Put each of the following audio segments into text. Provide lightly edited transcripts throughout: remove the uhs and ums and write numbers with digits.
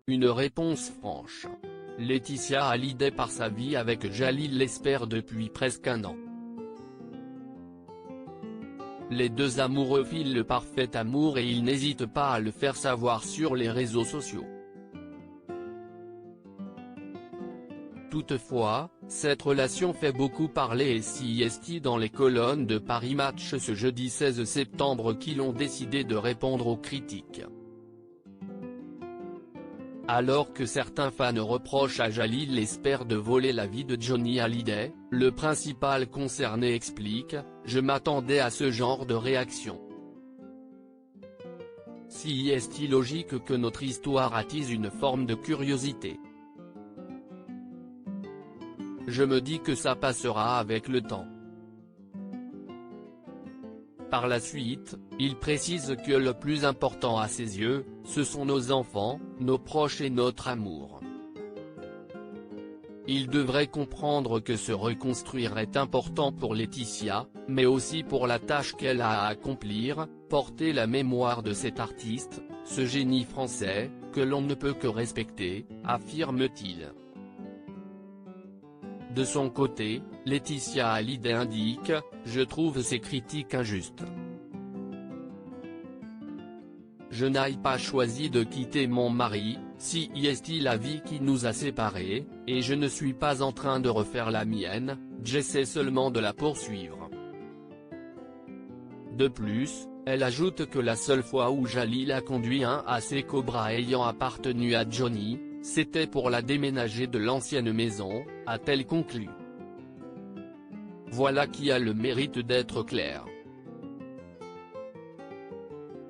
Une réponse franche. Laetitia Hallyday part sa vie avec Jalil Lesper depuis presque un an. Les deux amoureux filent le parfait amour et ils n'hésitent pas à le faire savoir sur les réseaux sociaux. Toutefois, cette relation fait beaucoup parler et s'y est dans les colonnes de Paris Match ce jeudi 16 septembre qui l'ont décidé de répondre aux critiques. Alors que certains fans reprochent à Jalil Lesper de voler la vie de Johnny Hallyday, le principal concerné explique « Je m'attendais à ce genre de réaction. Si est logique que notre histoire attise une forme de curiosité. Je me dis que ça passera avec le temps. » Par la suite, il précise que le plus important à ses yeux, ce sont nos enfants, nos proches et notre amour. Il devrait comprendre que se reconstruire est important pour Laetitia, mais aussi pour la tâche qu'elle a à accomplir, porter la mémoire de cet artiste, ce génie français, que l'on ne peut que respecter, affirme-t-il. De son côté, Laetitia Hallyday indique « Je trouve ces critiques injustes. Je n'ai pas choisi de quitter mon mari, si est la vie qui nous a séparés, et je ne suis pas en train de refaire la mienne, j'essaie seulement de la poursuivre. » De plus, elle ajoute que la seule fois où Jalil a conduit un à ses Cobra ayant appartenu à Johnny, c'était pour la déménager de l'ancienne maison, a-t-elle conclu. Voilà qui a le mérite d'être clair.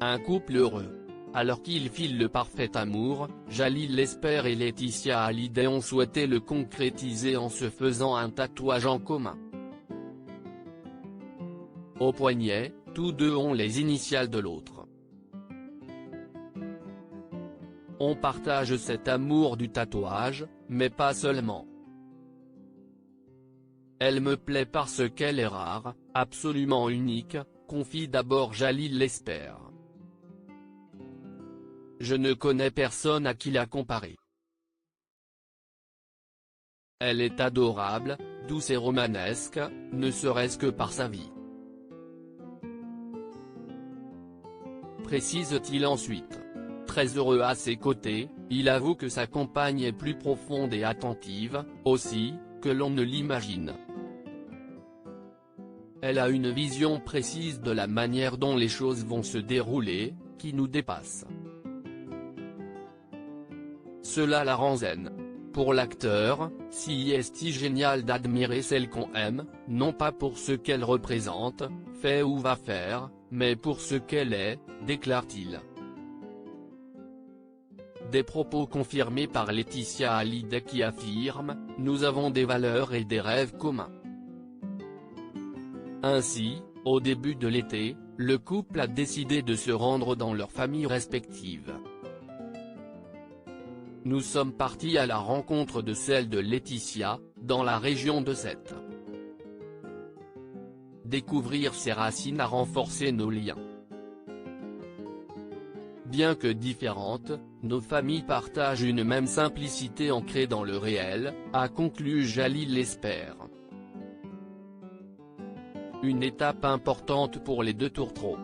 Un couple heureux. Alors qu'ils filent le parfait amour, Jalil Lesper et Laetitia Hallyday ont souhaité le concrétiser en se faisant un tatouage en commun. Au poignet, tous deux ont les initiales de l'autre. On partage cet amour du tatouage, mais pas seulement. Elle me plaît parce qu'elle est rare, absolument unique, confie d'abord Jalil Lesper. Je ne connais personne à qui la comparer. Elle est adorable, douce et romanesque, ne serait-ce que par sa vie. Précise-t-il ensuite. Très heureux à ses côtés, il avoue que sa compagne est plus profonde et attentive, aussi, que l'on ne l'imagine. Elle a une vision précise de la manière dont les choses vont se dérouler, qui nous dépasse. Cela la rend zen. Pour l'acteur, si est génial d'admirer celle qu'on aime, non pas pour ce qu'elle représente, fait ou va faire, mais pour ce qu'elle est, déclare-t-il. Des propos confirmés par Laetitia Hallyday qui affirme « Nous avons des valeurs et des rêves communs ». Ainsi, au début de l'été, le couple a décidé de se rendre dans leurs familles respectives. Nous sommes partis à la rencontre de celle de Laetitia, dans la région de Sète. Découvrir ses racines a renforcé nos liens. Bien que différentes, nos familles partagent une même simplicité ancrée dans le réel, a conclu Jalil Lesper. Une étape importante pour les deux tourtereaux.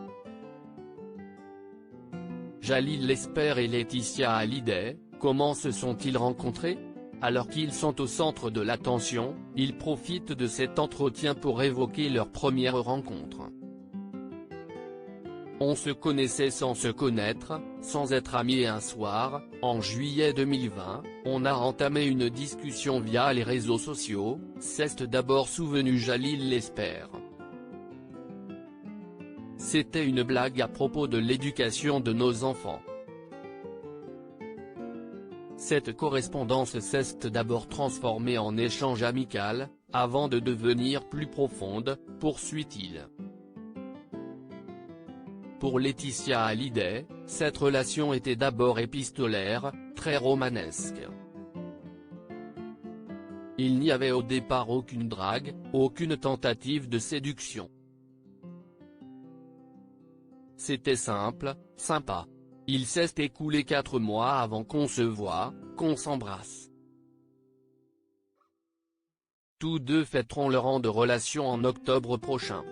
Jalil Lesper et Laetitia Hallyday, comment se sont-ils rencontrés? Alors qu'ils sont au centre de l'attention, ils profitent de cet entretien pour évoquer leur première rencontre. On se connaissait sans se connaître, sans être amis un soir, en juillet 2020, on a entamé une discussion via les réseaux sociaux, s'est d'abord souvenu Jalil Lesper. C'était une blague à propos de l'éducation de nos enfants. Cette correspondance s'est d'abord transformée en échange amical, avant de devenir plus profonde, poursuit-il. Pour Laetitia Hallyday, cette relation était d'abord épistolaire, très romanesque. Il n'y avait au départ aucune drague, aucune tentative de séduction. C'était simple, sympa. Il s'est écoulé 4 mois avant qu'on se voie, qu'on s'embrasse. Tous deux fêteront leur an de relation en octobre prochain.